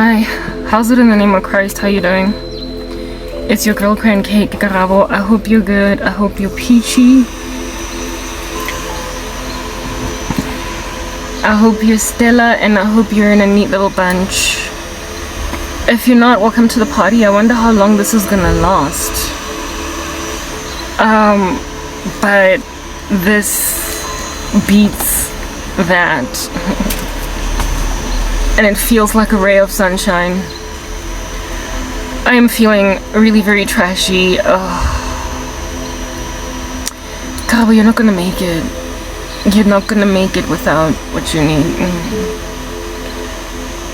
Hi, how's it in the name of Christ? How you doing? It's your girl Cran Cake, Karabo. I hope you're good. I hope you're peachy. I hope you're stellar, and I hope you're in a neat little bunch. If you're not, welcome to the party. I wonder how long this is gonna last. But this beats that. And it feels like a ray of sunshine. I am feeling really very trashy. Karabo, you're not gonna make it. You're not gonna make it without what you need.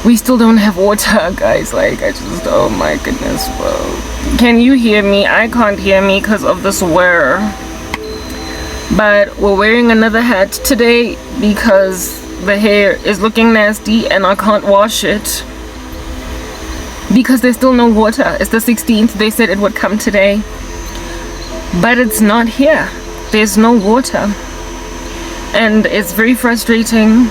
We still don't have water, guys. Like, oh my goodness, bro. Can you hear me? I can't hear me because of this whir. But we're wearing another hat today because the hair is looking nasty and I can't wash it because there's still no water. It's the 16th. They said it would come today, but it's not here. There's no water and it's very frustrating.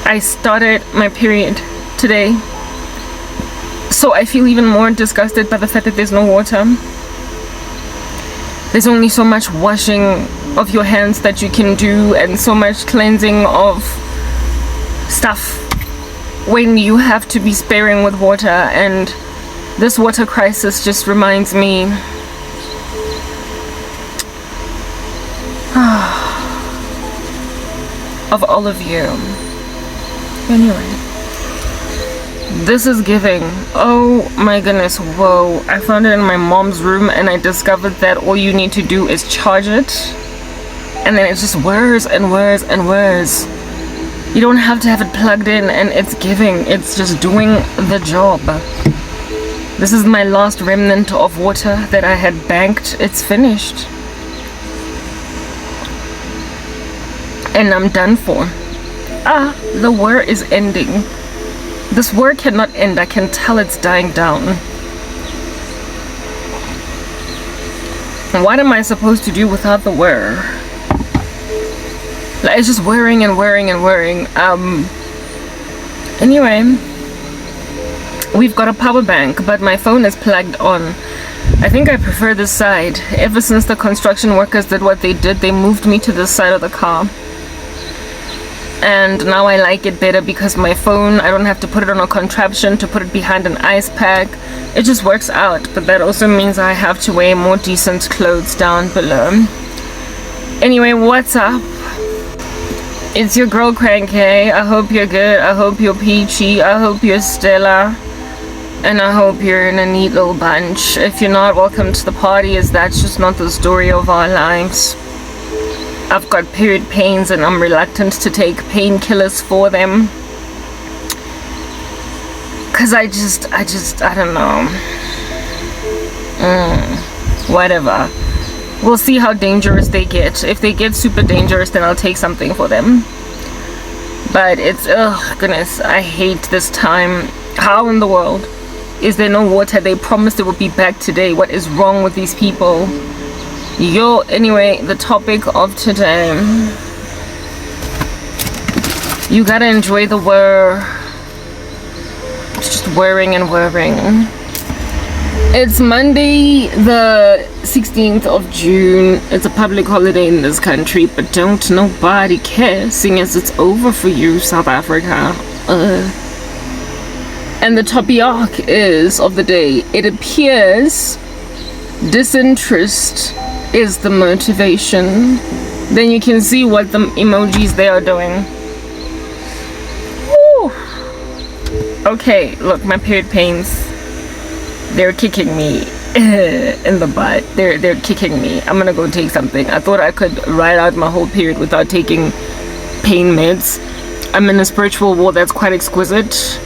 I started my period today, so I feel even more disgusted by the fact that there's no water. There's only so much washing of your hands that you can do and so much cleansing of stuff when you have to be sparing with water, and this water crisis just reminds me of all of you. Anyway, this is giving. Oh my goodness, whoa. I found it in my mom's room and I discovered that all you need to do is charge it and then it just whirs and whirs and whirs. You don't have to have it plugged in and it's giving. It's just doing the job. This is my last remnant of water that I had banked. It's finished. And I'm done for. The whir is ending. This whir cannot end. I can tell it's dying down. What am I supposed to do without the whir? Like, it's just whirring and whirring and whirring. Anyway, we've got a power bank, but my phone is plugged on. I think I prefer this side. Ever since the construction workers did what they did, they moved me to this side of the car. And now I like it better because my phone, I don't have to put it on a contraption to put it behind an ice pack. It just works out, but that also means I have to wear more decent clothes down below. Anyway, what's up? It's your girl Cranky. I hope you're good. I hope you're peachy. I hope you're stellar. And I hope you're in a neat little bunch. If you're not, welcome to the party, as that's just not the story of our lives. I've got period pains and I'm reluctant to take painkillers for them. Cause I don't know. Whatever. We'll see how dangerous they get. If they get super dangerous, then I'll take something for them. But it's, oh goodness, I hate this time. How in the world is there no water? They promised it would be back today. What is wrong with these people? Anyway, the topic of today. You gotta enjoy the whir. It's just whirring and whirring. It's Monday the 16th of June. It's a public holiday in this country, but don't nobody care, seeing as it's over for you, South Africa. And the topic of the day, it appears disinterest is the motivation. Then you can see what the emojis they are doing. Woo. Okay, look, my period pains, they're kicking me in the butt. They're kicking me. I'm gonna go take something. I thought I could ride out my whole period without taking pain meds. I'm in a spiritual war that's quite exquisite.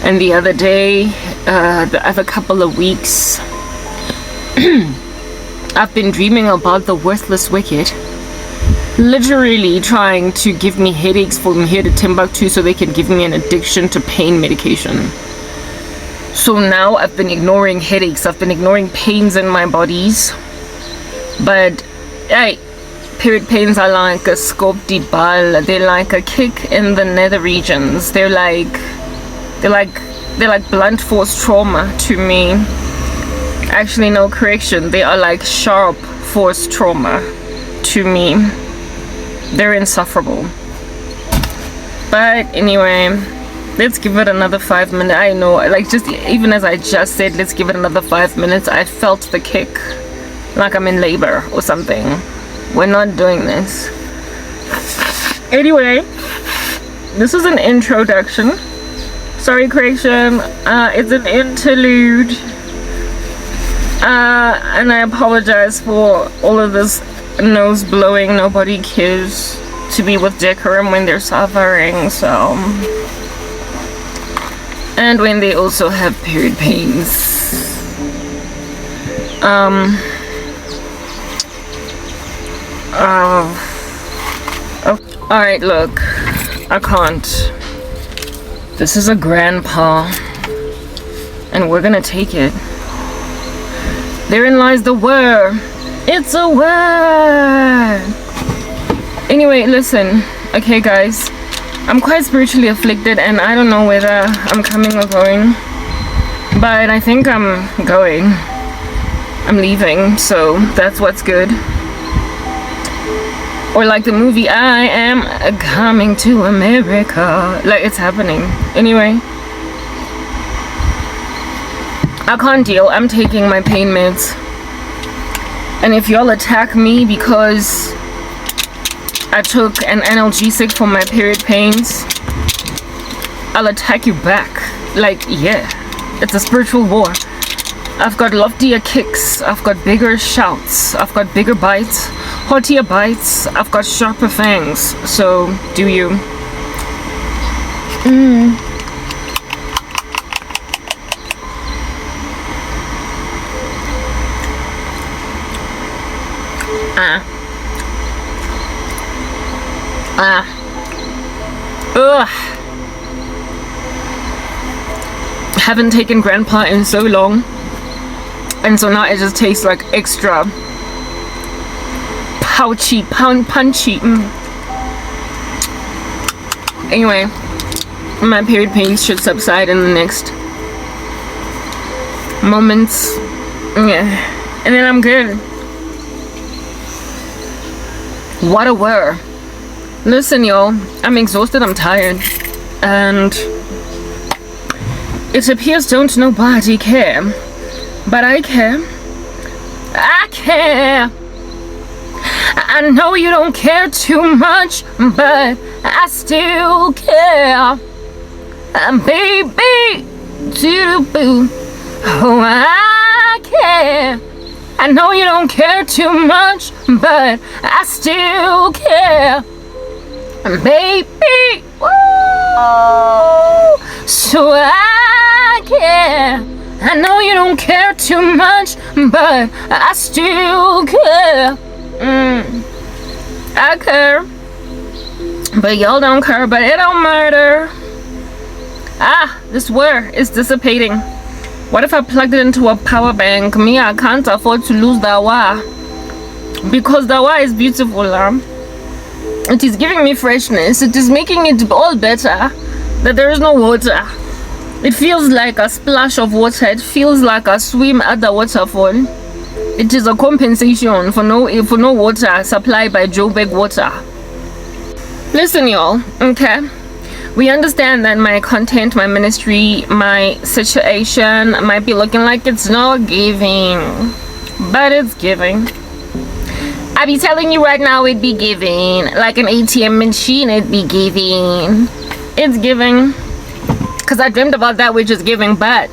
And the other day, the other couple of weeks, I've been dreaming about the worthless wicked literally trying to give me headaches from here to Timbuktu so they can give me an addiction to pain medication. So now I've been ignoring headaches, I've been ignoring pains in my bodies. But hey, period pains are like a scope de ball. They're like a kick in the nether regions. They're like They're like blunt force trauma to me. Actually, no, correction, they are like sharp force trauma to me. They're insufferable. But anyway, let's give it another 5 minutes. I know, like, just even as I just said, let's give it another 5 minutes, I felt the kick like I'm in labor or something. We're not doing this. Anyway, this is an introduction. Sorry, correction, it's an interlude. And I apologize for all of this nose blowing. Nobody cares to be with decorum when they're suffering, so. And when they also have period pains. Alright, look, I can't. This is a grandpa, and we're gonna take it. Therein lies the word. It's a word. Anyway, listen. Okay, guys. I'm quite spiritually afflicted, and I don't know whether I'm coming or going. But I think I'm going. I'm leaving, so that's what's good. Or like the movie, I am coming to America. Like, it's happening. Anyway. I can't deal. I'm taking my pain meds. And if y'all attack me because I took an analgesic for my period pains, I'll attack you back. Like, yeah. It's a spiritual war. I've got loftier kicks. I've got bigger shouts. I've got bigger bites. Haughtier bites. I've got sharper fangs. So, do you. Ugh. Haven't taken grandpa in so long, and so now it just tastes like extra pouchy, punchy. Anyway, my period pains should subside in the next moments. Yeah, and then I'm good. What a whir. Listen, y'all, I'm exhausted, I'm tired, and it appears don't nobody care, but I care. I care. I know you don't care too much, but I still care. Baby, doo-doo-boo. Oh, I care. I know you don't care too much, but I still care. Baby, whoa. So I care. I know you don't care too much, but I still care. I care, but y'all don't care, but it don't matter. This wire is dissipating. What if I plugged it into a power bank? Me, I can't afford to lose the wire, because the wire is beautiful. It is giving me freshness. It is making it all better that there is no water. It feels like a splash of water. It feels like a swim at the waterfall. It is a compensation for no water supplied by Joburg Water. Listen, y'all, okay? We understand that my content, my ministry, my situation might be looking like it's not giving, but it's giving. I be telling you right now, it be giving. Like an ATM machine, it be giving. It's giving. Because I dreamed about that which is giving, but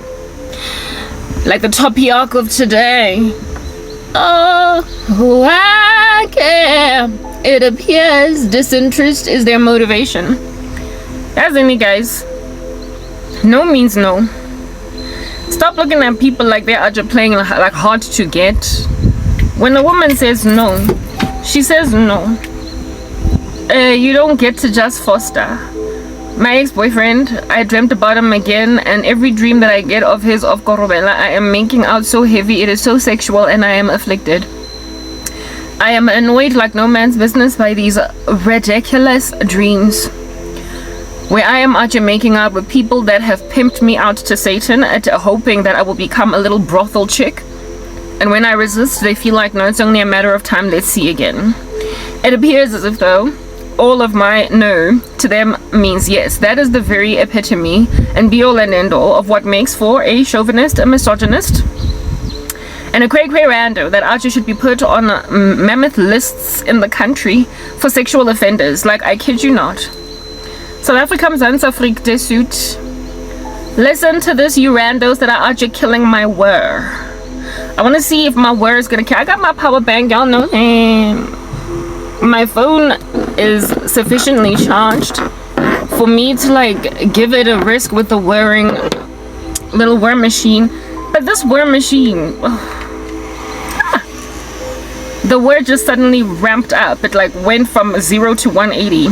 like the topic of today. Oh, I care. It appears disinterest is their motivation. As any, guys, no means no. Stop looking at people like they're out playing like hard to get. When a woman says no, she says no. You don't get to just foster. My ex-boyfriend, I dreamt about him again, and every dream that I get of his, of Korobela, I am making out so heavy, it is so sexual, and I am afflicted. I am annoyed like no man's business by these ridiculous dreams. where I am out here making out with people that have pimped me out to Satan, hoping that I will become a little brothel chick. And when I resist, they feel like, no, it's only a matter of time, let's see again. It appears as if, though, all of my no to them means yes. That is the very epitome and be-all and end-all of what makes for a chauvinist, a misogynist, and a cray-cray rando that actually should be put on mammoth lists in the country for sexual offenders. Like, I kid you not. South Africa, Mzansi de suit. Listen to this, you randos that are actually killing my whir. I want to see if my whir is gonna kill. I got my power bank, y'all know. My phone is sufficiently charged for me to like give it a risk with the whirring little whir machine. But this whir machine, the whir just suddenly ramped up. It like went from 0 to 180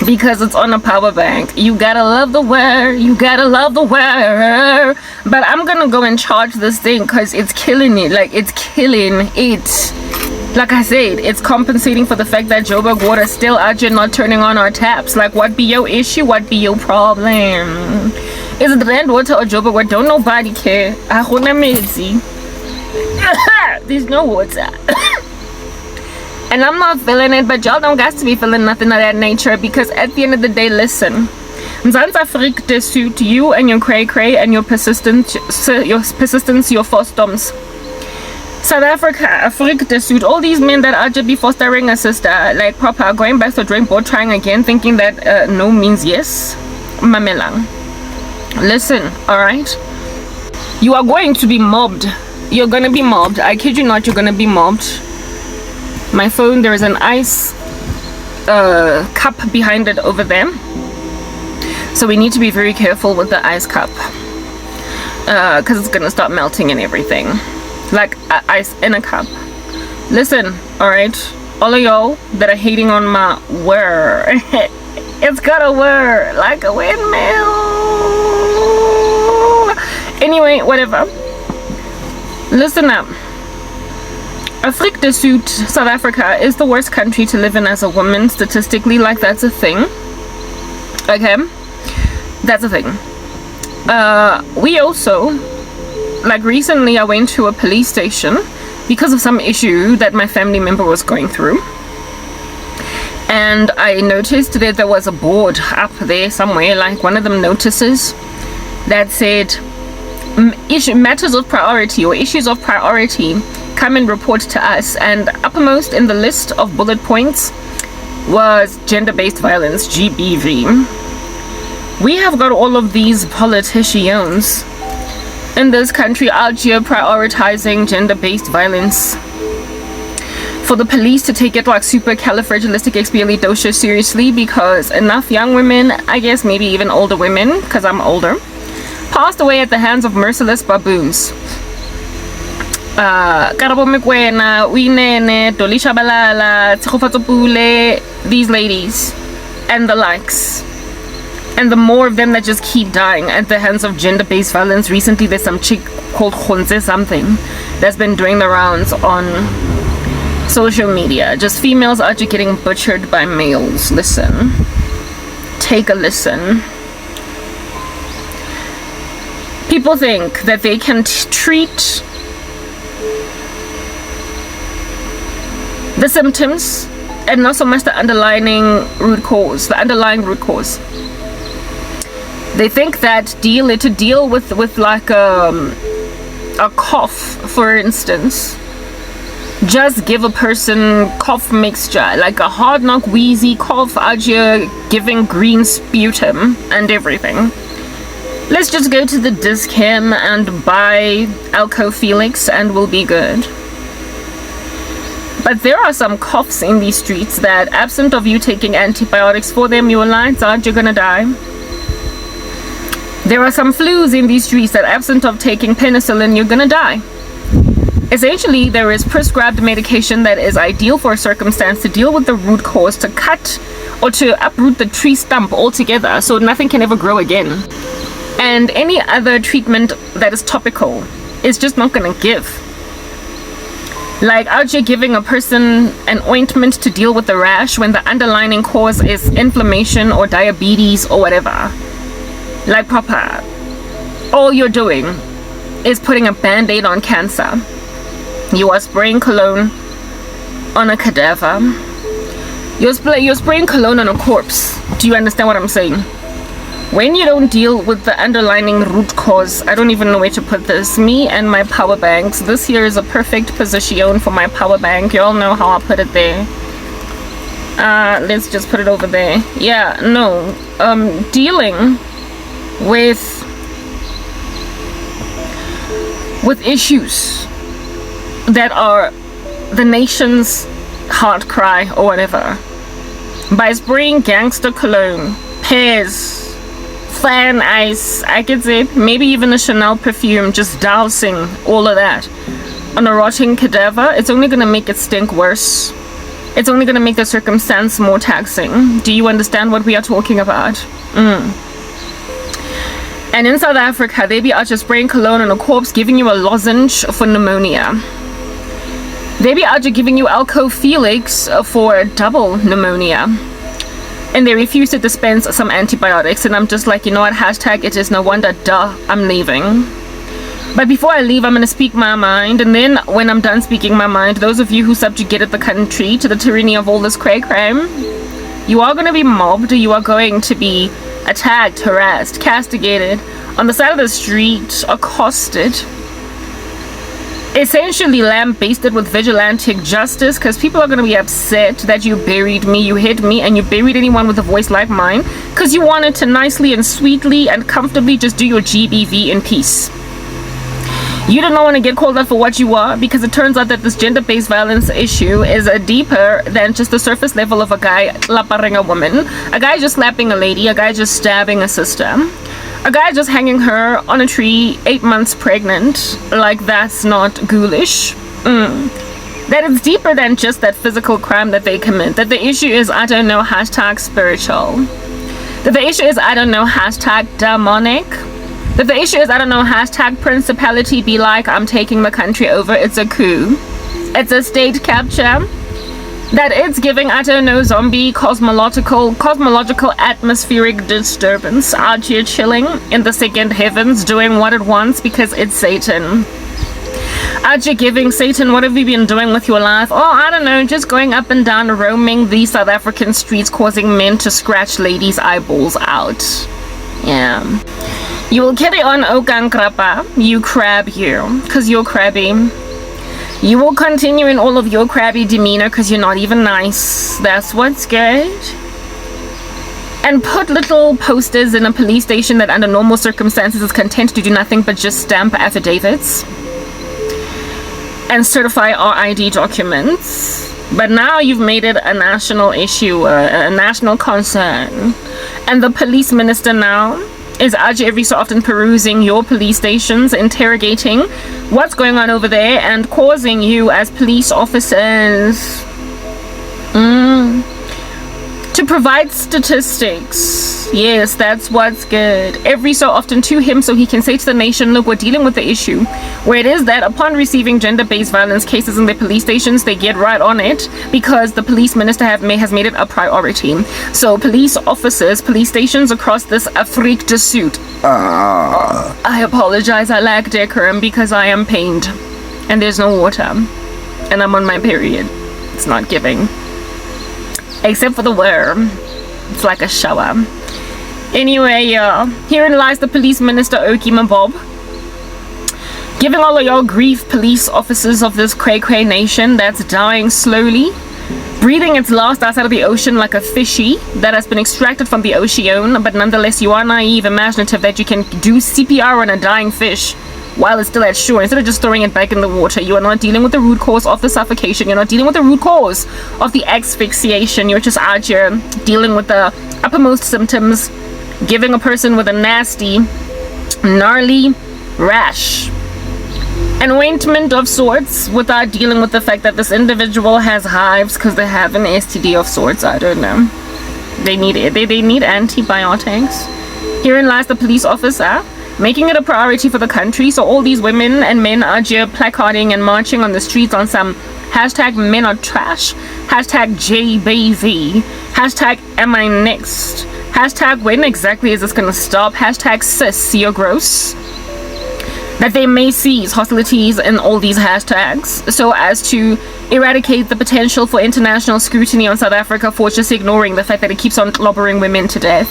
because it's on a power bank. You gotta love the whir, you gotta love the whir. But I'm gonna go and charge this thing because it's killing it. Like, it's killing it. Like I said, it's compensating for the fact that Joburg water still out here not turning on our taps. Like, what be your issue? What be your problem? Is it Rand water or Joburg water? Don't nobody care. There's no water. And I'm not feeling it, but y'all don't got to be feeling nothing of that nature, because at the end of the day, listen. Mzansi Afrika de suit you and your cray-cray and your persistence, your fostoms. South Africa, Afrika de suit, all these men that are just be fostering a sister, like proper, going back to the drawing board, trying again, thinking that no means yes. Mamelang. Listen, alright? You are going to be mobbed. You're gonna be mobbed. I kid you not, you're gonna be mobbed. My phone, there is an ice cup behind it over there. So we need to be very careful with the ice cup. Because it's gonna start melting and everything. Like ice in a cup. Listen, alright, all of y'all that are hating on my whir, it's got a whir like a windmill. Anyway, whatever. Listen up. Afrika de suit, South Africa, is the worst country to live in as a woman statistically. Like, that's a thing. Okay, that's a thing. We also, like, recently I went to a police station because of some issue that my family member was going through, and I noticed that there was a board up there somewhere, like one of them notices that said matters of priority or issues of priority, come and report to us. And uppermost in the list of bullet points was gender-based violence, GBV. We have got all of these politicians in this country out here prioritizing gender-based violence. For the police to take it like supercalifragilisticexpialidocious seriously, because enough young women, I guess maybe even older women, because I'm older, passed away at the hands of merciless baboons. Karabo, Winene, Dolisha Balala, Tsofatopule, these ladies and the likes. And the more of them that just keep dying at the hands of gender-based violence. Recently there's some chick called Khonze something that's been doing the rounds on social media. Just females are just getting butchered by males. Listen. Take a listen. People think that they can treat the symptoms and not so much the underlying root cause. They think that to deal with like a cough, for instance, just give a person cough mixture, like a hard knock wheezy cough, you're giving green sputum and everything. Let's just go to the Dischem and buy Alcofelix and we'll be good. But there are some coughs in these streets that, absent of you taking antibiotics for them, your lights out, you're gonna die. There are some flus in these streets that, absent of taking penicillin, you're gonna die. Essentially, there is prescribed medication that is ideal for a circumstance to deal with the root cause, to cut or to uproot the tree stump altogether so nothing can ever grow again. And any other treatment that is topical is just not gonna give. Like out here giving a person an ointment to deal with the rash when the underlying cause is inflammation or diabetes or whatever. Like proper. All you're doing is putting a band-aid on cancer. You are spraying cologne on a cadaver. You're spraying cologne on a corpse. Do you understand what I'm saying? When you don't deal with the underlying root cause, I don't even know where to put this. Me and my power banks. This here is a perfect position for my power bank. You all know how I put it there. Let's just put it over there. Yeah, no. Dealing with issues that are the nation's heart cry or whatever. By spraying gangster cologne, pears, fan ice, I could say maybe even a Chanel perfume, just dousing all of that on a rotting cadaver, it's only going to make it stink worse. It's only going to make the circumstance more taxing. Do you understand what we are talking about? And in South Africa, they be out just spraying cologne on a corpse, giving you a lozenge for pneumonia. They be out giving you Alcofelix for double pneumonia. And they refuse to dispense some antibiotics. And I'm just like, you know what, hashtag it is no wonder, duh, I'm leaving. But before I leave, I'm going to speak my mind. And then when I'm done speaking my mind, those of you who subjugated the country to the tyranny of all this cray crime, you are going to be mobbed. You are going to be attacked, harassed, castigated, on the side of the street, accosted, essentially lambasted with vigilante justice, because people are going to be upset that you buried me, you hid me, and you buried anyone with a voice like mine, because you wanted to nicely and sweetly and comfortably just do your GBV in peace. You did not want to get called out for what you are, because it turns out that this gender-based violence issue is deeper than just the surface level of a guy slapping a woman, a guy just slapping a lady, a guy just stabbing a sister, a guy just hanging her on a tree 8 months pregnant. Like, that's not ghoulish. That it's deeper than just that physical crime that they commit. That the issue is, I don't know, hashtag spiritual. That the issue is, I don't know, hashtag demonic. That the issue is, I don't know, hashtag principality be like, I'm taking the country over, it's a coup. It's a state capture. That it's giving, I don't know, zombie cosmological atmospheric disturbance out here chilling in the second heavens doing what it wants because it's Satan. Out here giving, Satan, what have you been doing with your life? Oh, I don't know, just going up and down, roaming these South African streets, causing men to scratch ladies' eyeballs out. Yeah. You will carry on, Okankrapa, you crab here, because you're crabby. You will continue in all of your crabby demeanor because you're not even nice. That's what's good. And put little posters in a police station that under normal circumstances is content to do nothing but just stamp affidavits and certify RID documents. But now you've made it a national issue, a national concern. And the police minister now is out every so often perusing your police stations, interrogating what's going on over there, and causing you as police officers to provide statistics. Yes, that's what's good. Every so often to him, so he can say to the nation, look, we're dealing with the issue where it is that upon receiving gender-based violence cases in their police stations, they get right on it because the police minister has made it a priority. So police officers, police stations across this Afrique du Sud. I apologize, I lack decorum because I am pained and there's no water and I'm on my period. It's not giving. Except for the worm. It's like a shower. Anyway, herein lies the police minister, Oki Mabob, giving all of y'all grief, police officers of this cray-cray nation that's dying slowly, breathing its last outside of the ocean like a fishy that has been extracted from the ocean, but nonetheless you are naive, imaginative that you can do CPR on a dying fish while it's still at shore instead of just throwing it back in the water. You are not dealing with the root cause of the suffocation. You're not dealing with the root cause of the asphyxiation. You're just out here dealing with the uppermost symptoms, giving a person with a nasty, gnarly rash an ointment of sorts without dealing with the fact that this individual has hives because they have an STD of sorts. I don't know. They need antibiotics. Herein lies the police officer making it a priority for the country. So all these women and men are here placarding and marching on the streets on some hashtag men are trash, hashtag JBV, hashtag am I next, hashtag when exactly is this gonna stop, hashtag sis you're gross. That they may seize hostilities in all these hashtags so as to eradicate the potential for international scrutiny on South Africa for just ignoring the fact that it keeps on clobbering women to death.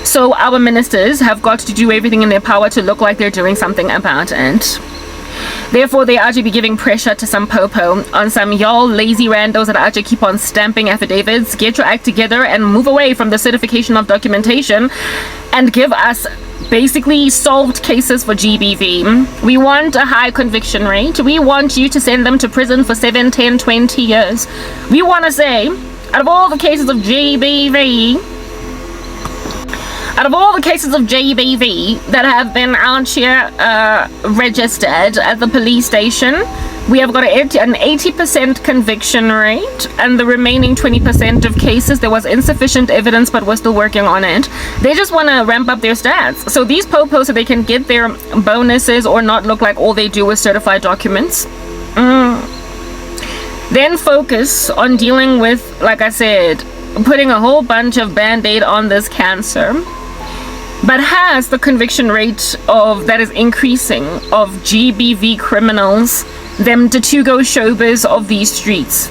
So our ministers have got to do everything in their power to look like they're doing something about it. Therefore, they are to be giving pressure to some popo on some y'all lazy randos that are to keep on stamping affidavits. Get your act together and move away from the certification of documentation and give us basically solved cases for GBV. We want a high conviction rate. We want you to send them to prison for 7, 10, 20 years. We want to say, out of all the cases of GBV that have been out here registered at the police station, we have got an 80% conviction rate, and the remaining 20% of cases there was insufficient evidence, but we're still working on it. They just want to ramp up their stats. So these popos, so they can get their bonuses or not look like all they do is certify documents. Then focus on dealing with, like I said, putting a whole bunch of band-aid on this cancer. But has the conviction rate of that is increasing of GBV criminals, them Datugo Shobas of these streets,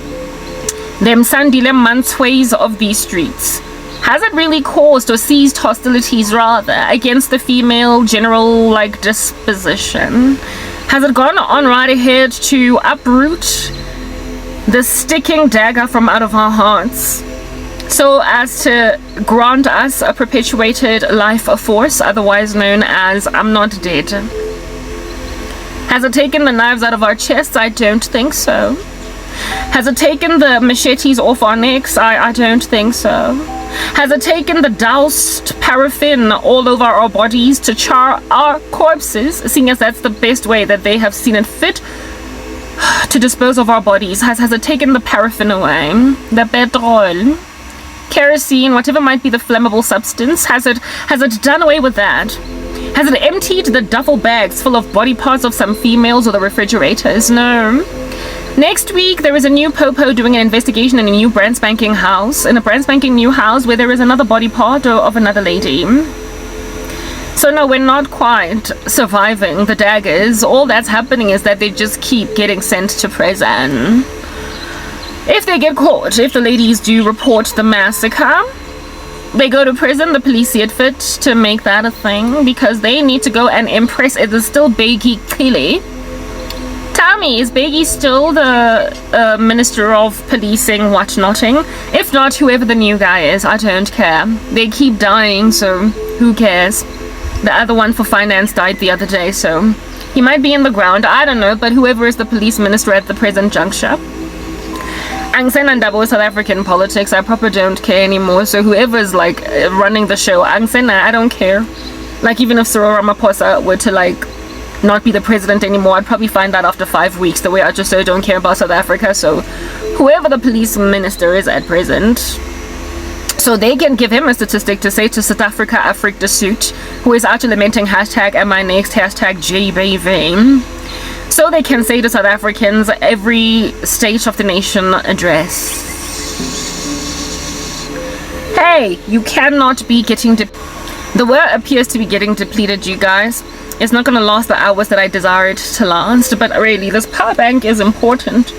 them Sandile Mansways of these streets, has it really caused or seized hostilities rather against the female general like disposition? Has it gone on right ahead to uproot the sticking dagger from out of our hearts, so as to grant us a perpetuated life force, otherwise known as I'm not dead? Has it taken the knives out of our chests? I don't think so. Has it taken the machetes off our necks? I don't think so. Has it taken the doused paraffin all over our bodies to char our corpses, seeing as that's the best way that they have seen it fit to dispose of our bodies? Has it taken the paraffin away? The petrol, kerosene, whatever might be the flammable substance, has it done away with that? Has it emptied the duffel bags full of body parts of some females or the refrigerators? No. Next week there is a new popo doing an investigation in a new brand spanking house, in a brand spanking new house where there is another body part of another lady. So no, we're not quite surviving the daggers. All that's happening is that they just keep getting sent to prison. If they get caught, if the ladies do report the massacre, they go to prison. The police see it fit to make that a thing because they need to go and impress. It is still Begi Kile. Tell me, is Begi still the Minister of Policing whatnotting? If not, whoever the new guy is, I don't care. They keep dying, so who cares? The other one for finance died the other day, so he might be in the ground, I don't know, but whoever is the police minister at the present juncture. Angsena Ndaba South African politics, I proper don't care anymore. So whoever's like running the show, Angsena, I don't care. Like even if Cyril Ramaphosa were to like not be the president anymore, I'd probably find that after 5 weeks, the way I just so don't care about South Africa. So whoever the police minister is at present, so they can give him a statistic to say to South Africa Afrique de Suit, who is out lamenting hashtag am I next, hashtag JBV. So they can say to South Africans every state of the nation address, hey, you cannot be getting the war appears to be getting depleted, you guys. It's not going to last the hours that I desire it to last, but really this power bank is important.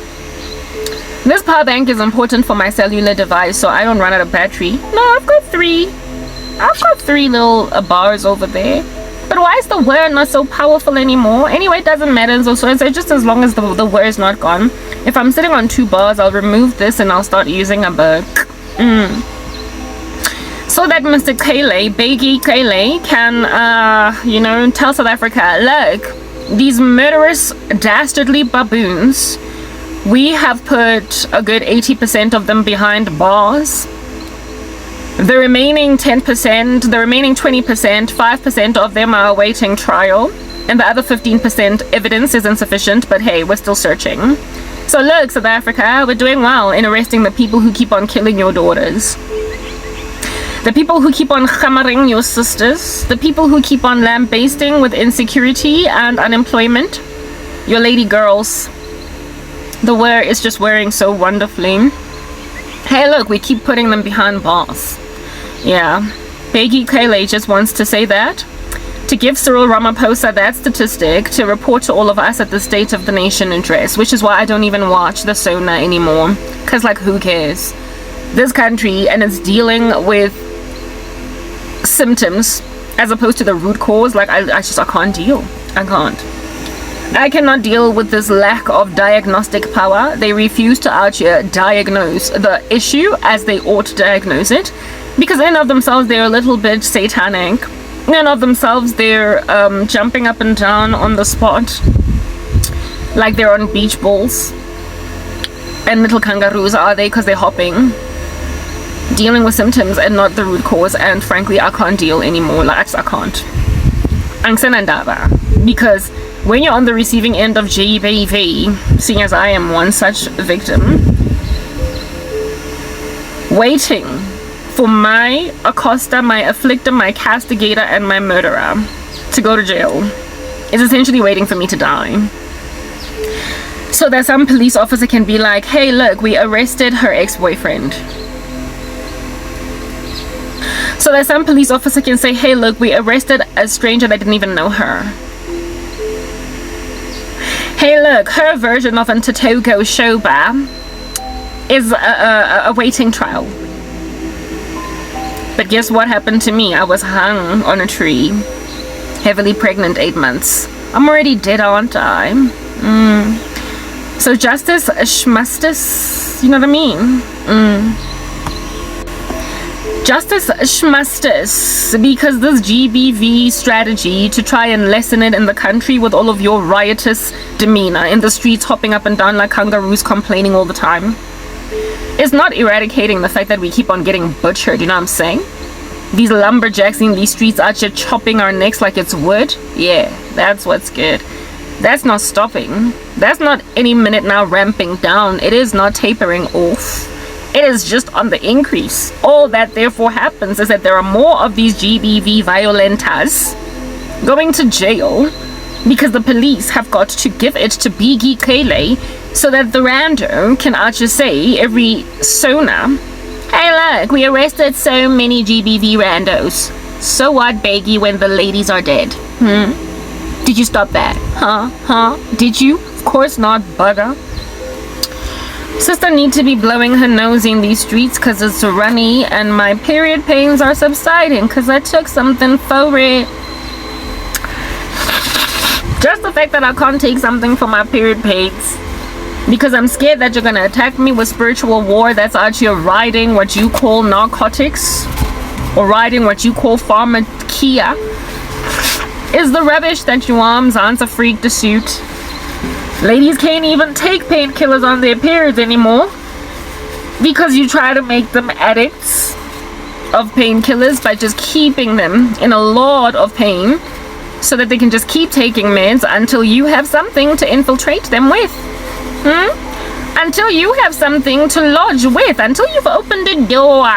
This power bank is important for my cellular device so I don't run out of battery. No, I've got three little bars over there. But why is the wire not so powerful anymore? Anyway, it doesn't matter. So just as long as the wire is not gone. If I'm sitting on 2 bars, I'll remove this and I'll start using a book. So that Mr. Kele, Begi Kele, can, tell South Africa, look, these murderous, dastardly baboons, we have put a good 80% of them behind bars. The remaining 10%, the remaining 20%, 5% of them are awaiting trial, and the other 15% evidence is insufficient, but hey, we're still searching. So look, South Africa, we're doing well in arresting the people who keep on killing your daughters. The people who keep on hammering your sisters, the people who keep on lambasting with insecurity and unemployment, your lady girls, the wear is just wearing so wonderfully. Hey look, we keep putting them behind bars. Yeah, Bheki Cele just wants to say that, to give Cyril Ramaphosa that statistic, to report to all of us at the State of the Nation address, which is why I don't even watch the Sona anymore, because like who cares? This country, and it's dealing with symptoms as opposed to the root cause. Like I can't deal. I cannot deal with this lack of diagnostic power. They refuse to out here diagnose the issue as they ought to diagnose it, because in of themselves they're a little bit satanic. In of themselves they're jumping up and down on the spot like they're on beach balls, and little kangaroos are they, because they're hopping, dealing with symptoms and not the root cause. And frankly, I can't deal anymore. Like I can't. Because when you're on the receiving end of GBV, seeing as I am one such victim, waiting for my accoster, my afflictor, my castigator, and my murderer to go to jail is essentially waiting for me to die. So that some police officer can be like, hey look, we arrested her ex-boyfriend. So that some police officer can say, hey look, we arrested a stranger that didn't even know her. Hey look, her version of Ntatogo Shoba is awaiting trial. But guess what happened to me? I was hung on a tree, heavily pregnant, 8 months. I'm already dead, aren't I? So justice, schmustus, you know what I mean? Justice schmustus, because this GBV strategy to try and lessen it in the country with all of your riotous demeanor in the streets, hopping up and down like kangaroos, complaining all the time, is not eradicating the fact that we keep on getting butchered. You know what I'm saying? These lumberjacks in these streets are just chopping our necks like it's wood. Yeah, that's what's good. That's not stopping. That's not any minute now ramping down. It is not tapering off. It is just on the increase. All that therefore happens is that there are more of these GBV violentas going to jail because the police have got to give it to Bheki Cele so that the rando can just say every Sona, hey look, we arrested so many GBV randos. So what, Bheki, when the ladies are dead? Did you stop that? Huh? Did you? Of course not, bugger. Sister need to be blowing her nose in these streets because it's runny and my period pains are subsiding because I took something for it. Just the fact that I can't take something for my period pains because I'm scared that you're gonna attack me with spiritual war that's out here riding what you call narcotics or riding what you call pharmakia is the rubbish that you are, Mzansi freak to suit. Ladies can't even take painkillers on their periods anymore because you try to make them addicts of painkillers by just keeping them in a lot of pain so that they can just keep taking meds until you have something to infiltrate them with. Until you have something to lodge with, until you've opened a door,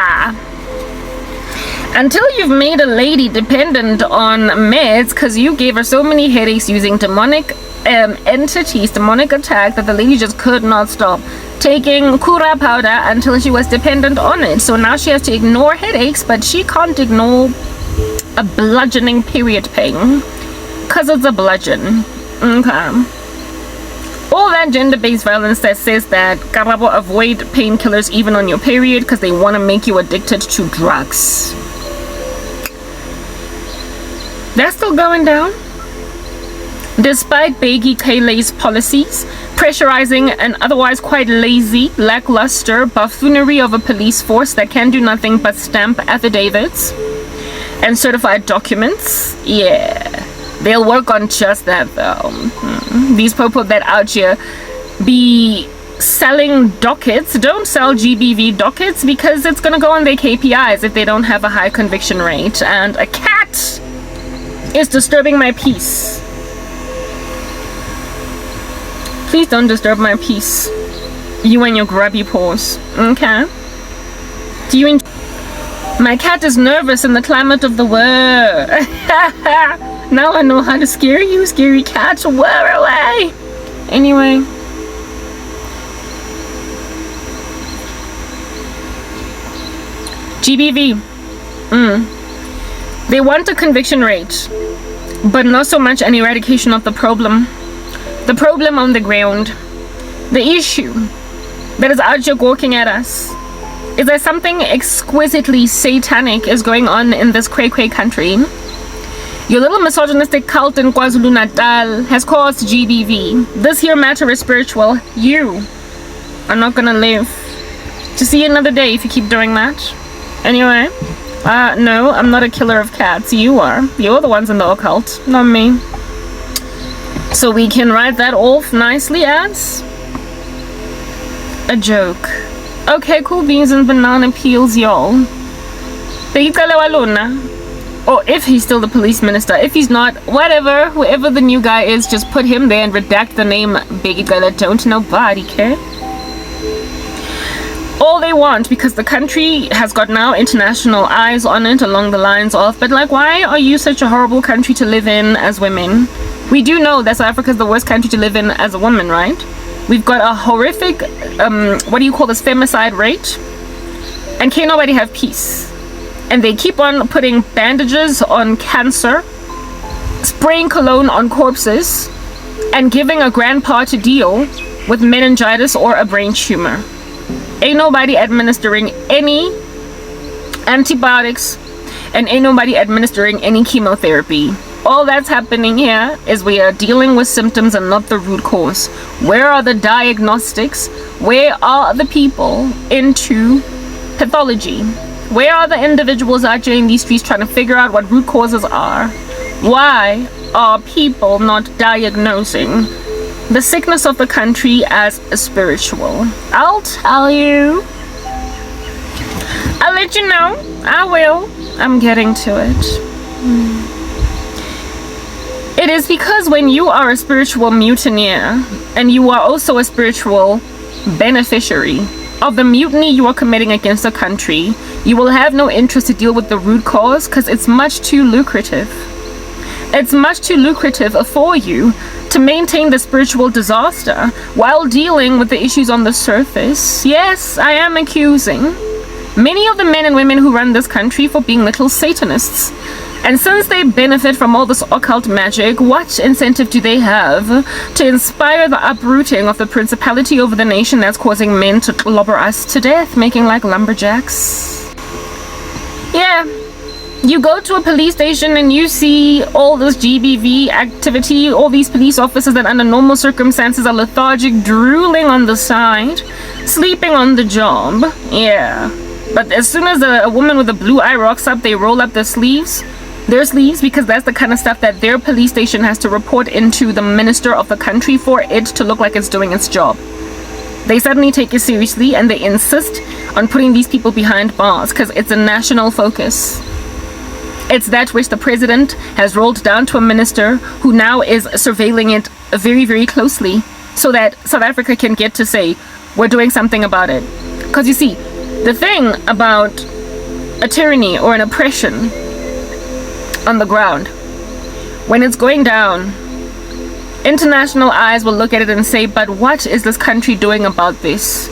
until you've made a lady dependent on meds because you gave her so many headaches using demonic entities, demonic attack, that the lady just could not stop taking kura powder until she was dependent on it. So now she has to ignore headaches, but she can't ignore a bludgeoning period pain because it's a bludgeon. Okay. All that gender-based violence that says that Karabo, avoid painkillers even on your period because they want to make you addicted to drugs. That's still going down. Despite Bheki Cele's policies, pressurizing an otherwise quite lazy, lackluster buffoonery of a police force that can do nothing but stamp affidavits and certified documents, yeah, they'll work on just that though. These people that out here be selling dockets don't sell GBV dockets because it's gonna go on their KPIs if they don't have a high conviction rate. And a cat is disturbing my peace. Please don't disturb my peace. You and your grubby paws. Okay? Do you enjoy? My cat is nervous in the climate of the world. Now I know how to scare you, scary cat. Whir away. Anyway. GBV. They want a conviction rate, but not so much an eradication of the problem. The problem on the ground. The issue that is out here gawking at us is that something exquisitely satanic is going on in this cray-cray country. Your little misogynistic cult in KwaZulu-Natal has caused GBV. This here matter is spiritual. You are not gonna live to see another day if you keep doing that. Anyway, no, I'm not a killer of cats. You are. You're the ones in the occult, not me. So we can write that off nicely as a joke. Okay, cool beans and banana peels, y'all. Or if he's still the police minister. If he's not, whatever. Whoever the new guy is, just put him there and redact the name Begigala. Don't nobody care. All they want, because the country has got now international eyes on it along the lines of, but like, why are you such a horrible country to live in as women? We do know that South Africa is the worst country to live in as a woman, right? We've got a horrific, what do you call this, femicide rate? And can't nobody have peace. And they keep on putting bandages on cancer, spraying cologne on corpses, and giving a grandpa to deal with meningitis or a brain tumor. Ain't nobody administering any antibiotics, and ain't nobody administering any chemotherapy. All that's happening here is we are dealing with symptoms and not the root cause. Where are the diagnostics? Where are the people into pathology? Where are the individuals out here in these streets trying to figure out what root causes are? Why are people not diagnosing the sickness of the country as spiritual? I'll tell you. I'll let you know. I will. I'm getting to it. It is because when you are a spiritual mutineer and you are also a spiritual beneficiary of the mutiny you are committing against the country, you will have no interest to deal with the root cause because it's much too lucrative. It's much too lucrative for you to maintain the spiritual disaster while dealing with the issues on the surface. Yes, I am accusing many of the men and women who run this country for being little Satanists. And since they benefit from all this occult magic, what incentive do they have to inspire the uprooting of the principality over the nation that's causing men to clobber us to death, making like lumberjacks? Yeah, you go to a police station and you see all this GBV activity, all these police officers that under normal circumstances are lethargic, drooling on the side, sleeping on the job. Yeah, but as soon as a woman with a blue eye rocks up, they roll up their sleeves, because that's the kind of stuff that their police station has to report into the minister of the country for it to look like it's doing its job. They suddenly take it seriously and they insist on putting these people behind bars because it's a national focus. It's that which the president has rolled down to a minister who now is surveilling it very, very closely so that South Africa can get to say, we're doing something about it. Because you see, the thing about a tyranny or an oppression on the ground, when it's going down, international eyes will look at it and say, but what is this country doing about this?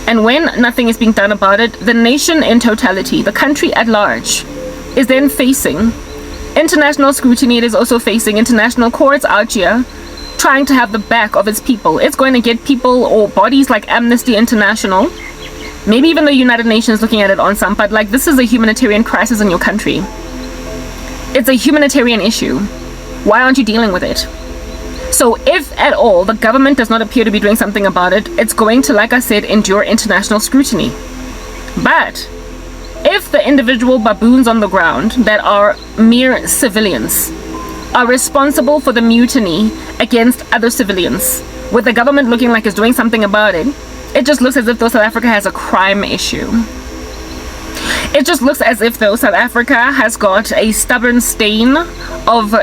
And when nothing is being done about it, the nation in totality, the country at large, is then facing international scrutiny. It is also facing international courts out here trying to have the back of its people. It's going to get people or bodies like Amnesty International, maybe even the United Nations looking at it on some, but like, this is a humanitarian crisis in your country. It's a humanitarian issue. Why aren't you dealing with it? So if at all the government does not appear to be doing something about it, it's going to, like I said, endure international scrutiny. But if the individual baboons on the ground that are mere civilians are responsible for the mutiny against other civilians, with the government looking like it's doing something about it, it just looks as if though South Africa has a crime issue. It just looks as if though South Africa has got a stubborn stain of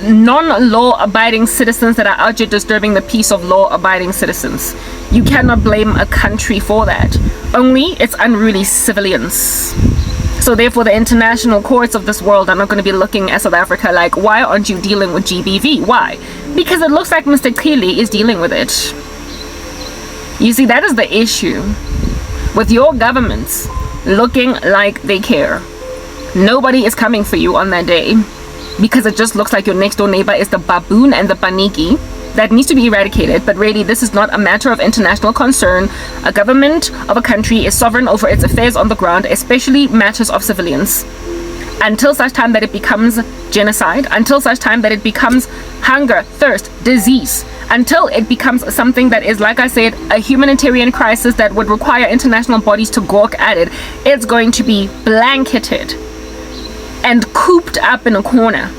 non-law abiding citizens that are out here disturbing the peace of law abiding citizens. You cannot blame a country for that. Only its unruly civilians. So therefore the international courts of this world are not going to be looking at South Africa like, why aren't you dealing with GBV? Why? Because it looks like Mr. Kili is dealing with it. You see, that is the issue with your governments looking like they care. Nobody is coming for you on that day because it just looks like your next door neighbor is the baboon and the paniki that needs to be eradicated. But really, this is not a matter of international concern. A government of a country is sovereign over its affairs on the ground, especially matters of civilians, until such time that it becomes genocide, until such time that it becomes hunger, thirst, disease, until it becomes something that is, like I said, a humanitarian crisis that would require international bodies to gawk at it. It's going to be blanketed and cooped up in a corner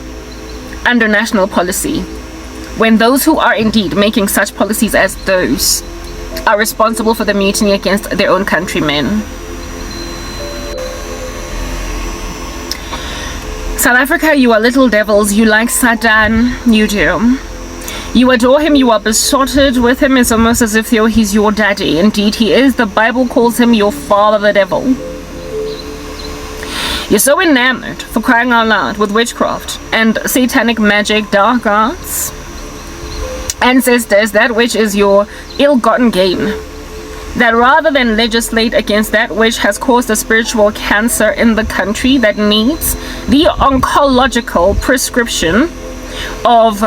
under national policy, when those who are indeed making such policies as those are responsible for the mutiny against their own countrymen. South Africa, you are little devils. You like Satan. You do. You adore him. You are besotted with him. It's almost as if he's your daddy. Indeed, he is. The Bible calls him your father, the devil. You're so enamored, for crying out loud, with witchcraft and satanic magic, dark arts, ancestors, that which is your ill-gotten gain, that rather than legislate against that which has caused a spiritual cancer in the country that needs the oncological prescription of,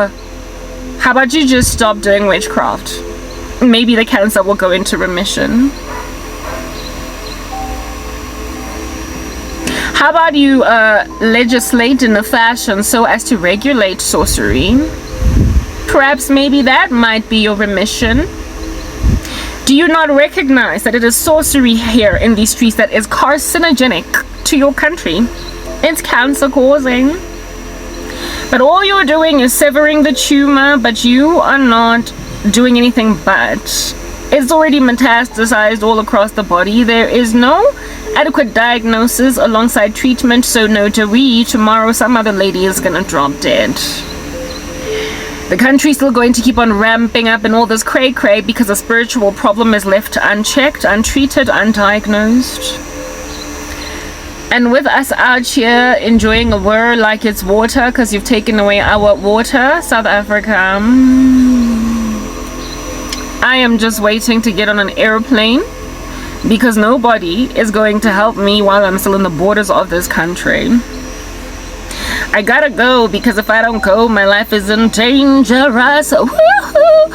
how about you just stop doing witchcraft? Maybe the cancer will go into remission. How about you legislate in a fashion so as to regulate sorcery? Perhaps maybe that might be your remission. Do you not recognize that it is sorcery here in these streets that is carcinogenic to your country? It's cancer causing. But all you're doing is severing the tumor, but you are not doing anything but. It's already metastasized all across the body. There is no adequate diagnosis alongside treatment, so no worry, tomorrow some other lady is gonna drop dead. The country's still going to keep on ramping up and all this cray-cray because a spiritual problem is left unchecked, untreated, undiagnosed. And with us out here enjoying a war like it's water because you've taken away our water, South Africa, I am just waiting to get on an airplane because nobody is going to help me while I'm still in the borders of this country. I gotta go because if I don't go, my life is in dangerous. Woohoo!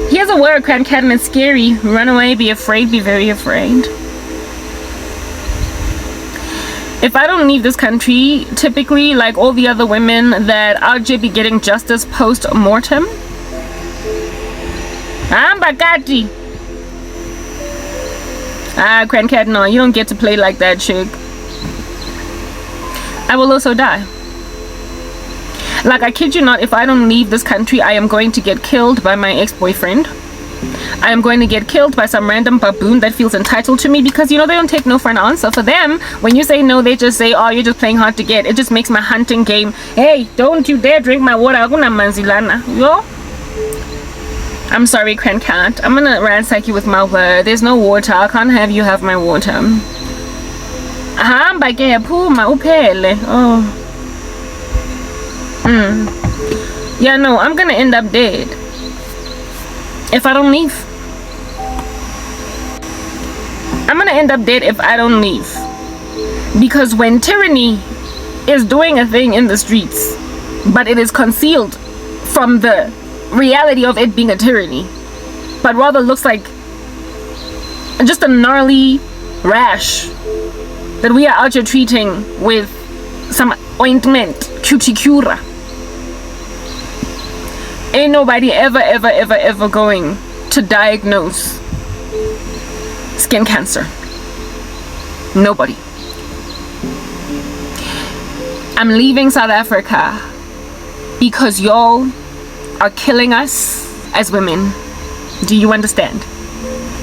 Here's a word, Grand Cat, and it's scary. Run away, be afraid, be very afraid. If I don't leave this country, typically, like all the other women that out here be getting justice post-mortem, I'm Bakati. Grand Cat, no, you don't get to play like that, chick. I will also die. Like, I kid you not, if I don't leave this country, I am going to get killed by my ex-boyfriend. I am going to get killed by some random baboon that feels entitled to me because, you know, they don't take no for an answer. For them, when you say no, they just say, oh, you're just playing hard to get. It just makes my hunting game, hey, don't you dare drink my water. Yo. I'm sorry, Grand Cat. I'm gonna ransack you with my word. There's no water. I can't have you have my water. Hamba ke phuma uphele. Oh. Yeah, no, I'm gonna end up dead if I don't leave. I'm gonna end up dead if I don't leave. Because when tyranny is doing a thing in the streets, but it is concealed from the reality of it being a tyranny, but rather looks like just a gnarly rash that we are out here treating with some ointment, cuticura. Ain't nobody ever going to diagnose skin cancer. Nobody. I'm leaving South Africa because y'all are killing us as women. Do you understand?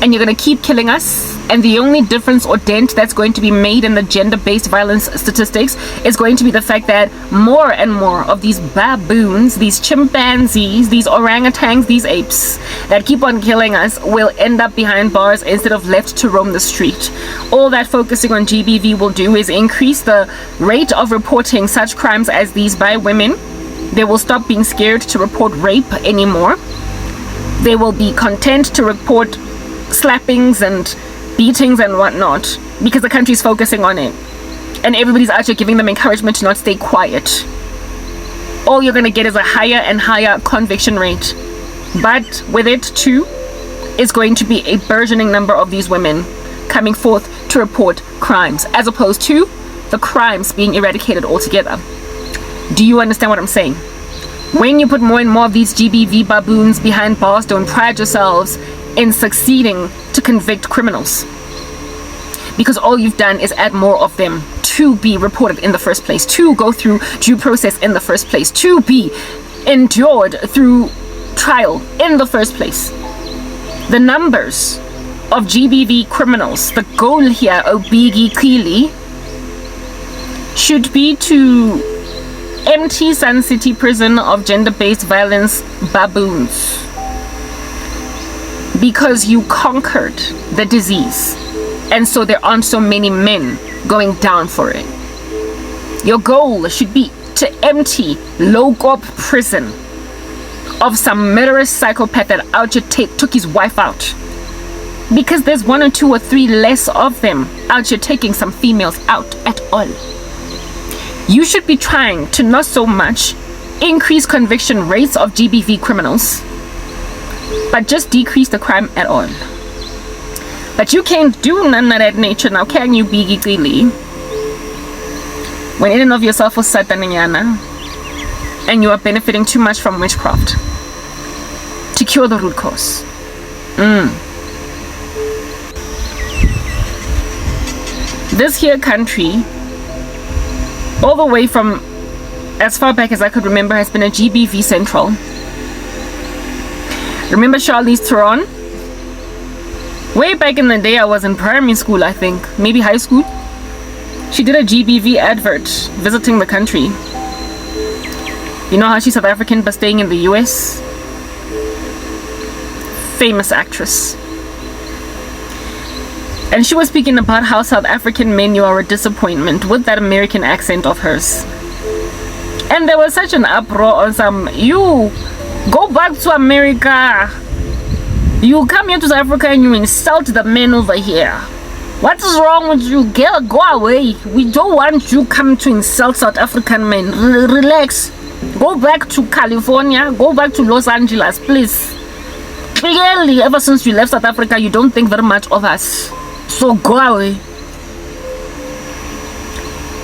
And you're gonna keep killing us And the only difference or dent that's going to be made in the gender-based violence statistics is going to be the fact that more and more of these baboons, these chimpanzees, these orangutans, these apes that keep on killing us will end up behind bars instead of left to roam the street. All that focusing on GBV will do is increase the rate of reporting such crimes as these by women. They will stop being scared to report rape anymore. They will be content to report slappings and beatings and whatnot because the country's focusing on it, and everybody's actually giving them encouragement to not stay quiet. All you're going to get is a higher and higher conviction rate, but with it too is going to be a burgeoning number of these women coming forth to report crimes, as opposed to the crimes being eradicated altogether. Do you understand what I'm saying? When you put more and more of these GBV baboons behind bars, don't pride yourselves in succeeding to convict criminals, because all you've done is add more of them to be reported in the first place, to go through due process in the first place, to be endured through trial in the first place. The numbers of GBV criminals, the goal here, Obigi Kili, should be to empty Sun City prison of gender-based violence baboons, because you conquered the disease, and so there aren't so many men going down for it. Your goal should be to empty Logop prison of some murderous psychopath that out here took his wife out, because there's 1 or 2 or 3 less of them out here taking some females out at all. You should be trying to not so much increase conviction rates of GBV criminals, but just decrease the crime at all. But you can't do none of that nature now, can you, Biggie Gili? When in and of yourself was Sataniana, and you are benefiting too much from witchcraft to cure the root cause. This here country, all the way from as far back as I could remember, has been a GBV central. Remember Charlize Theron? Way back in the day, I was in primary school, I think, maybe high school. She did a GBV advert visiting the country. You know how she's South African but staying in the US? Famous actress. And she was speaking about how South African men, you are a disappointment, with that American accent of hers. And there was such an uproar on some, you go back to America. You come here to South Africa and you insult the men over here. What is wrong with you? Girl, go away. We don't want you come to insult South African men. Relax. Go back to California. Go back to Los Angeles, please. Clearly, ever since you left South Africa, you don't think very much of us. So go away.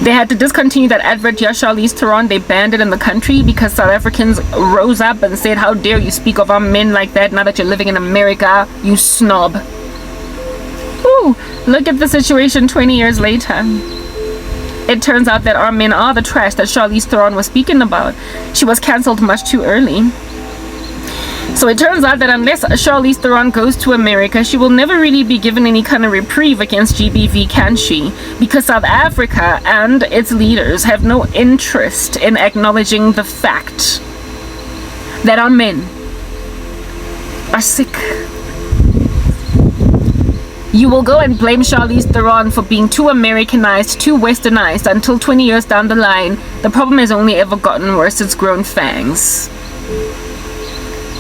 They had to discontinue that advert, Charlize Theron. They banned it in the country because South Africans rose up and said, how dare you speak of our men like that now that you're living in America, you snob. Ooh, look at the situation 20 years later. It turns out that our men are the trash that Charlize Theron was speaking about. She was cancelled much too early. So it turns out that unless Charlize Theron goes to America, she will never really be given any kind of reprieve against GBV, can she? Because South Africa and its leaders have no interest in acknowledging the fact that our men are sick. You will go and blame Charlize Theron for being too Americanized, too westernized, until 20 years down the line, the problem has only ever gotten worse. It's grown fangs.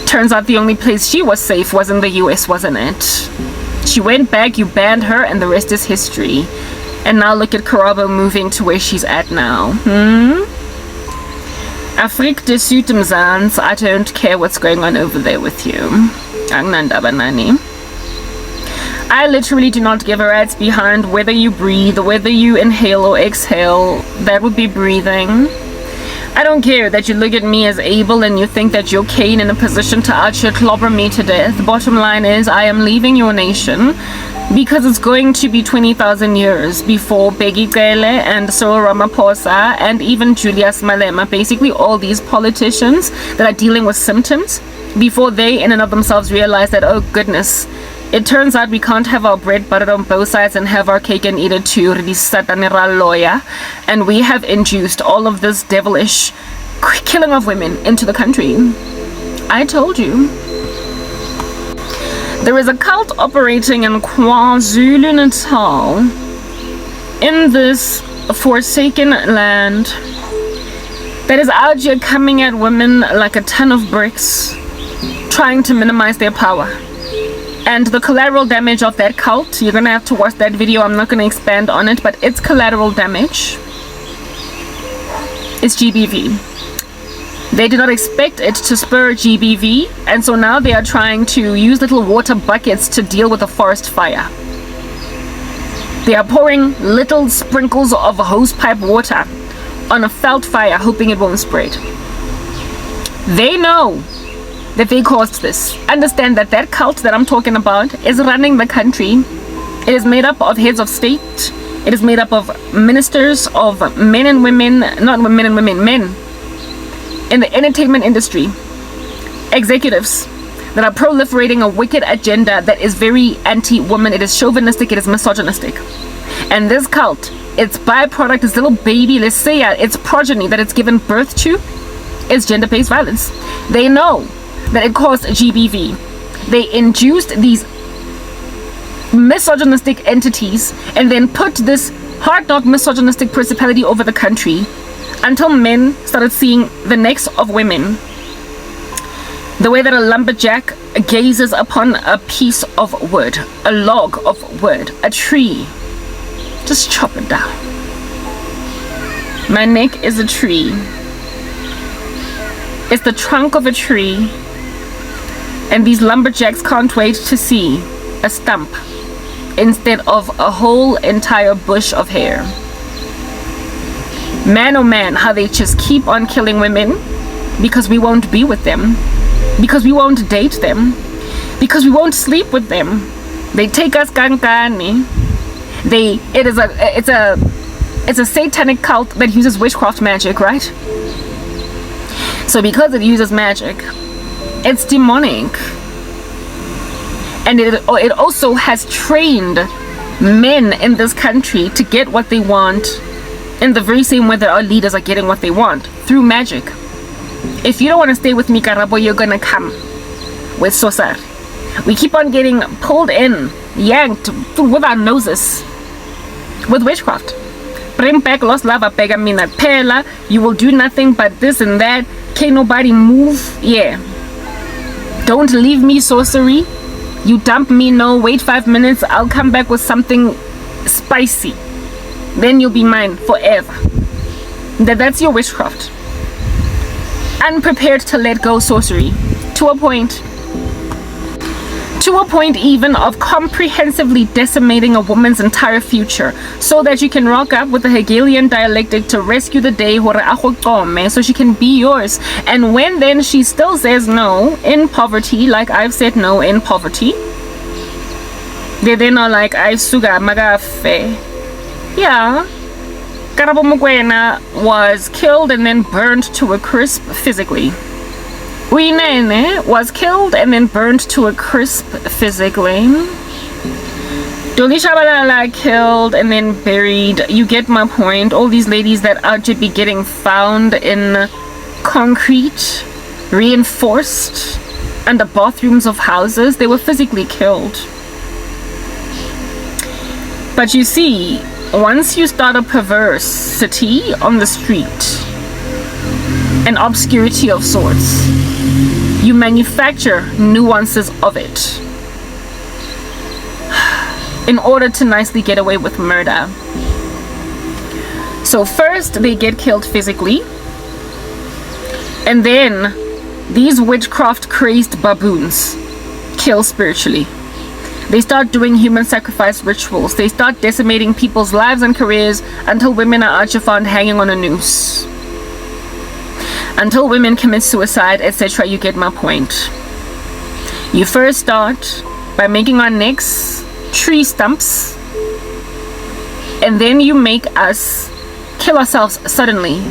Turns out the only place she was safe was in the US, wasn't it? She went back, you banned her, and the rest is history. And now look at Karabo moving to where she's at now. Afrique du Sud, Mzansi, I don't care what's going on over there with you. I literally do not give a rat's behind whether you breathe, whether you inhale or exhale. That would be breathing. I don't care that you look at me as able and you think that you're Cain in a position to out clobber me to death. The bottom line is I am leaving your nation because it's going to be 20,000 years before Bheki Cele and Cyril Ramaphosa and even Julius Malema, basically all these politicians that are dealing with symptoms, before they in and of themselves realize that, oh goodness, It turns out we can't have our bread buttered on both sides and have our cake and eat it too. And we have induced all of this devilish killing of women into the country. I told you. There is a cult operating in KwaZulu-Natal, in this forsaken land, that is out here coming at women like a ton of bricks, trying to minimize their power. And the collateral damage of that cult, you're gonna have to watch that video. I'm not gonna expand on it, but its collateral damage is GBV. They did not expect it to spur GBV, and so now they are trying to use little water buckets to deal with a forest fire. They are pouring little sprinkles of hosepipe water on a felt fire, hoping it won't spread. They know that they caused this. Understand that that cult that I'm talking about is running the country. It is made up of heads of state. It is made up of ministers, of men and women, not men and women, men in the entertainment industry, executives that are proliferating a wicked agenda that is very anti-woman. It is chauvinistic, it is misogynistic. And this cult, its byproduct, this little baby, let's say its progeny that it's given birth to, is gender-based violence. They know that it caused GBV. They induced these misogynistic entities and then put this hard-knock misogynistic principality over the country until men started seeing the necks of women the way that a lumberjack gazes upon a piece of wood, a log of wood, a tree. Just chop it down. My neck is a tree. It's the trunk of a tree, and these lumberjacks can't wait to see a stump instead of a whole entire bush of hair. Man, oh man, how they just keep on killing women because we won't be with them, because we won't date them, because we won't sleep with them. They take us kankani. It's a satanic cult that uses witchcraft magic, right? So because it uses magic, it's demonic. And it also has trained men in this country to get what they want in the very same way that our leaders are getting what they want, through magic. If you don't want to stay with me, Karabo, you're gonna come with Sosar. We keep on getting pulled in, yanked with our noses with witchcraft. Bring back lost lava, pega mina pela. You will do nothing but this and that. Can't nobody move. Yeah. Don't leave me, sorcery. You dump me, no. Wait 5 minutes. I'll come back with something spicy. Then you'll be mine forever. That's your witchcraft. Unprepared to let go sorcery. To a point even of comprehensively decimating a woman's entire future, so that you can rock up with the Hegelian dialectic to rescue the day so she can be yours. And when then she still says no in poverty, like I've said no in poverty, they then are like, I suga magafe. Yeah, Karabo Mokoena was killed and then burned to a crisp physically. Uinene was killed and then burned to a crisp physically. Doli Shabalala killed and then buried. You get my point. All these ladies that are to be getting found in concrete, reinforced, under bathrooms of houses, they were physically killed. But you see, once you start a perversity on the street, an obscurity of sorts, you manufacture nuances of it in order to nicely get away with murder. So first they get killed physically, and then these witchcraft crazed baboons kill spiritually. They start doing human sacrifice rituals. They start decimating people's lives and careers until women are out found hanging on a noose, until women commit suicide, etc. You get my point. You first start by making our necks tree stumps, and then you make us kill ourselves suddenly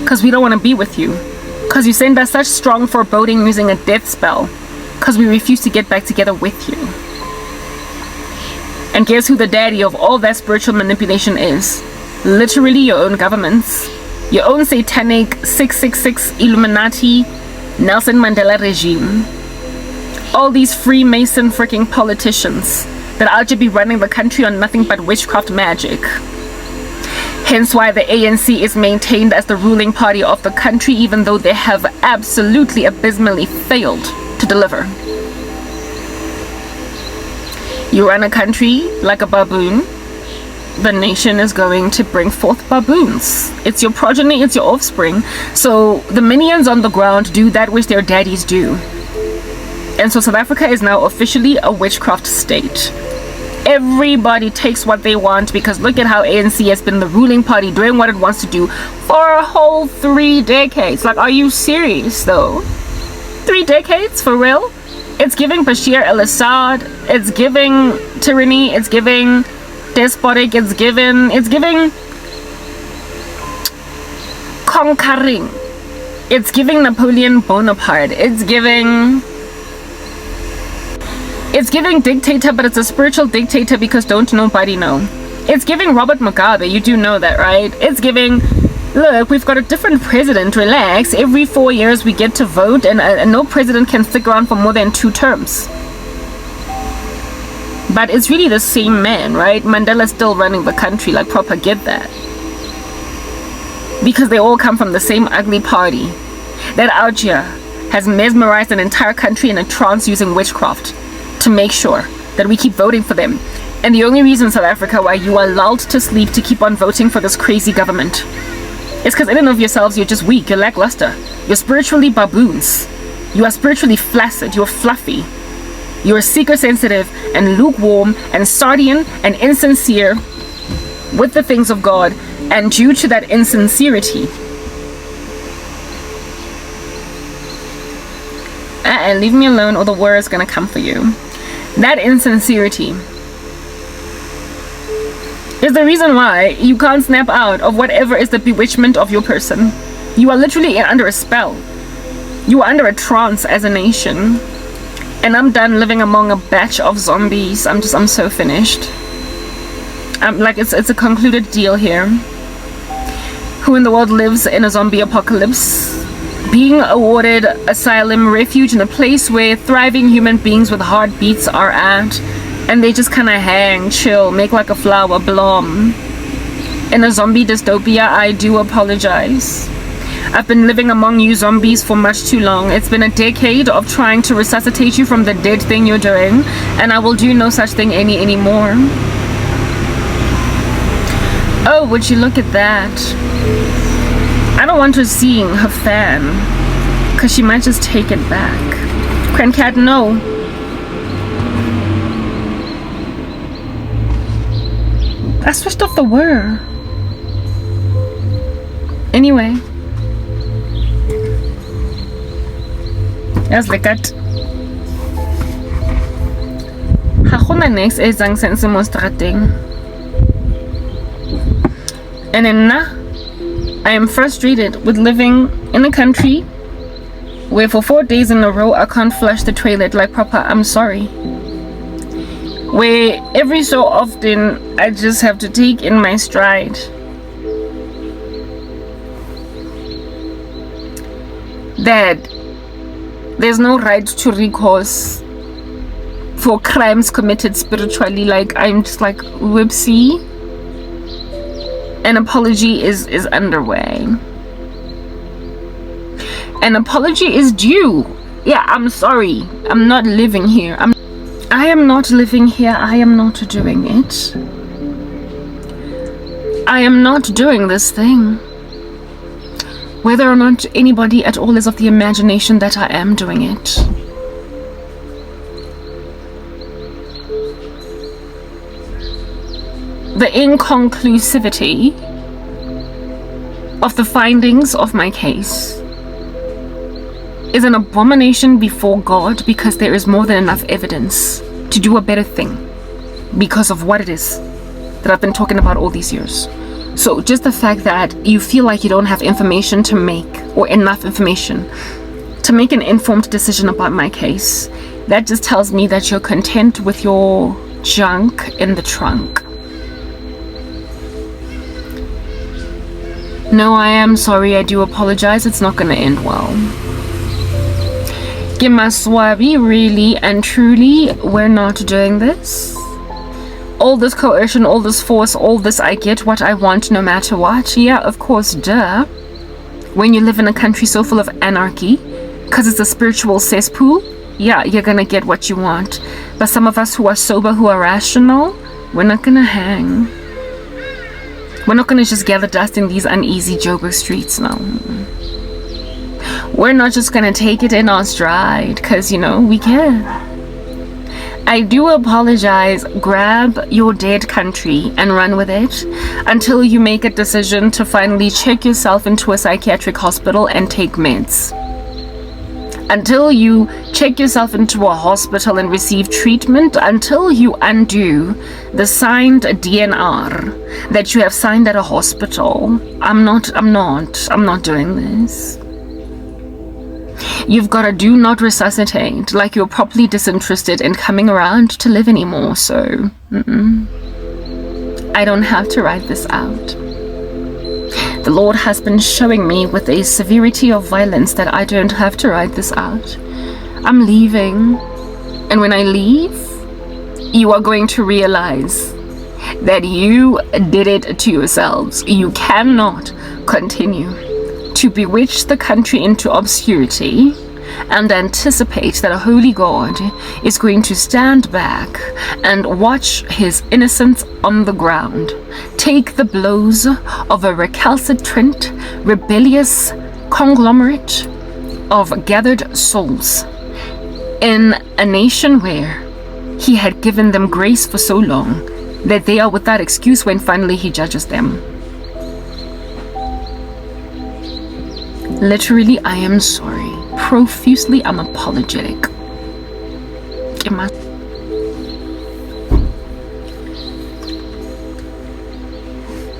because we don't want to be with you, because you send us such strong foreboding using a death spell, because we refuse to get back together with you. And guess who the daddy of all that spiritual manipulation is? Literally your own governments. Your own satanic 666 Illuminati Nelson Mandela regime. All these Freemason freaking politicians that are to be running the country on nothing but witchcraft magic. Hence why the ANC is maintained as the ruling party of the country, even though they have absolutely abysmally failed to deliver. You run a country like a baboon, the nation is going to bring forth baboons. It's your progeny, it's your offspring. So the minions on the ground do that which their daddies do. And so South Africa is now officially a witchcraft state. Everybody takes what they want, because look at how ANC has been the ruling party doing what it wants to do for a whole 3 decades. Like, are you serious though? 3 decades? For real? It's giving Bashir al-Assad, it's giving tyranny, it's giving despotic, it's giving conquering, it's giving Napoleon Bonaparte, it's giving dictator, but it's a spiritual dictator, because don't nobody know. It's giving Robert Mugabe, you do know that, right? It's giving, look, we've got a different president, relax, every 4 years we get to vote, and no president can stick around for more than 2 terms. But it's really the same man, right? Mandela's still running the country, like, proper, get that. Because they all come from the same ugly party that out here has mesmerized an entire country in a trance using witchcraft to make sure that we keep voting for them. And the only reason, South Africa, why you are lulled to sleep to keep on voting for this crazy government is because in and of yourselves you're just weak, you're lackluster, you're spiritually baboons, you are spiritually flaccid, you're fluffy, you're seeker sensitive and lukewarm and sardian and insincere with the things of God. And due to that insincerity, leave me alone or the war is gonna come for you. That insincerity is the reason why you can't snap out of whatever is the bewitchment of your person. You are literally under a spell. You are under a trance as a nation. And I'm done living among a batch of zombies. I'm so finished. I'm like, it's a concluded deal here. Who in the world lives in a zombie apocalypse, being awarded asylum, refuge in a place where thriving human beings with heartbeats are at, and they just kind of hang, chill, make like a flower blossom. In a zombie dystopia, I do apologize. I've been living among you zombies for much too long. It's been a decade of trying to resuscitate you from the dead thing you're doing, and I will do no such thing anymore. Oh, would you look at that? I don't want her seeing her fan, because she might just take it back. Crancat, no. I switched off the whir. Anyway. That's like that. Ha gona next e tsang sense mo strateng. And then I am frustrated with living in a country where for 4 days in a row I can't flush the toilet like proper. I'm sorry. Where every so often I just have to take in my stride that there's no right to recourse for crimes committed spiritually. Like, I'm just like, whoopsie. An apology is underway. An apology is due. Yeah, I'm sorry. I'm not living here. I am not living here. I am not doing it. I am not doing this thing. Whether or not anybody at all is of the imagination that I am doing it. The inconclusivity of the findings of my case is an abomination before God, because there is more than enough evidence to do a better thing because of what it is that I've been talking about all these years. So just the fact that you feel like you don't have information to make, or enough information to make an informed decision about my case, that just tells me that you're content with your junk in the trunk. No, I am sorry. I do apologize. It's not gonna end well. Gimaswabi, really and truly, we're not doing this. All this coercion, all this force, all this I get what I want no matter what. Yeah, of course, duh. When you live in a country so full of anarchy, because it's a spiritual cesspool, yeah, you're gonna get what you want. But some of us who are sober, who are rational, we're not gonna hang. We're not gonna just gather dust in these uneasy Joburg streets now. We're not just gonna take it in our stride, because, you know, we can. I do apologize. Grab your dead country and run with it until you make a decision to finally check yourself into a psychiatric hospital and take meds. Until you check yourself into a hospital and receive treatment, until you undo the signed DNR that you have signed at a hospital. I'm not doing this. You've got to do not resuscitate, like you're properly disinterested in coming around to live anymore, so I don't have to write this out. The Lord has been showing me with a severity of violence that I don't have to write this out. I'm leaving, and when I leave, you are going to realize that you did it to yourselves. You cannot continue to bewitch the country into obscurity and anticipate that a holy God is going to stand back and watch his innocents on the ground take the blows of a recalcitrant, rebellious conglomerate of gathered souls in a nation where he had given them grace for so long that they are without excuse when finally he judges them. Literally, I am sorry. Profusely, I'm apologetic.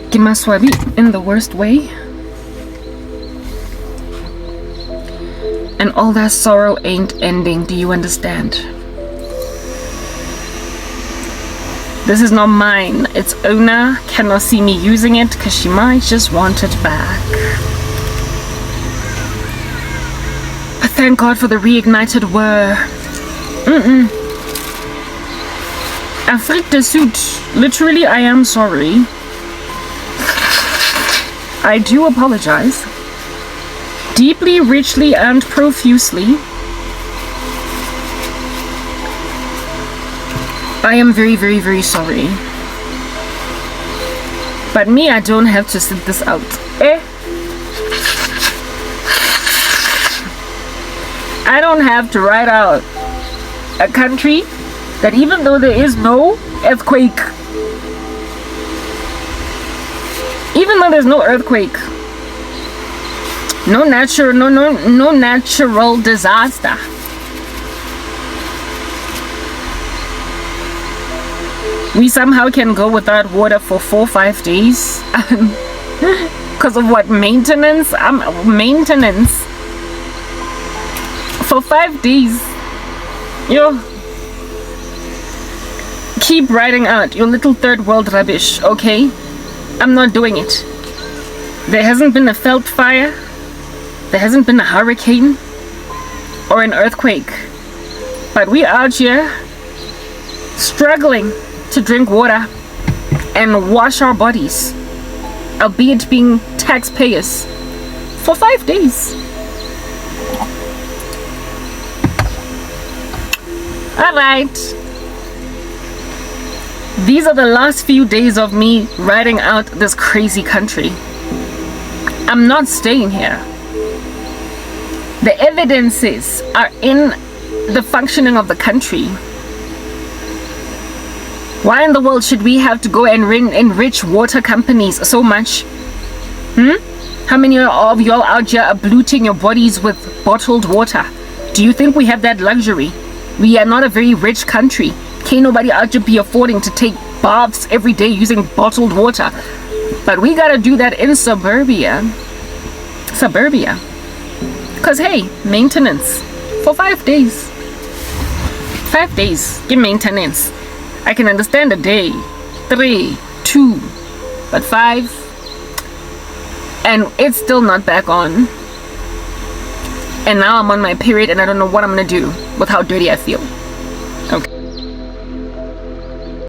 Gimaswabi in the worst way. And all that sorrow ain't ending, do you understand? This is not mine. Its owner cannot see me using it because she might just want it back. But thank God for the reignited whir. Afrique de Sud. Literally, I am sorry. I do apologize. Deeply, richly, and profusely. I am very, very, very sorry. But me, I don't have to sit this out. I don't have to write out a country that even though there is no earthquake, even though there's no earthquake, no natural disaster, we somehow can go without water for 4 or 5 days because of what? Maintenance. Maintenance for 5 days. You keep writing out your little third world rubbish, okay? I'm not doing it. There hasn't been a felt fire, there hasn't been a hurricane or an earthquake, but we out here struggling to drink water and wash our bodies, albeit being taxpayers, for 5 days. Alright, these are the last few days of me writing out this crazy country. I'm not staying here. The evidences are in the functioning of the country. Why in the world should we have to go and enrich water companies so much? How many of y'all out here are polluting your bodies with bottled water? Do you think we have that luxury? We are not a very rich country. Can't nobody out here be affording to take baths every day using bottled water. But we gotta do that in suburbia. Cause hey, maintenance for 5 days. 5 days, give maintenance. I can understand a day, 3, 2, but 5, and it's still not back on. And now I'm on my period and I don't know what I'm gonna do with how dirty I feel.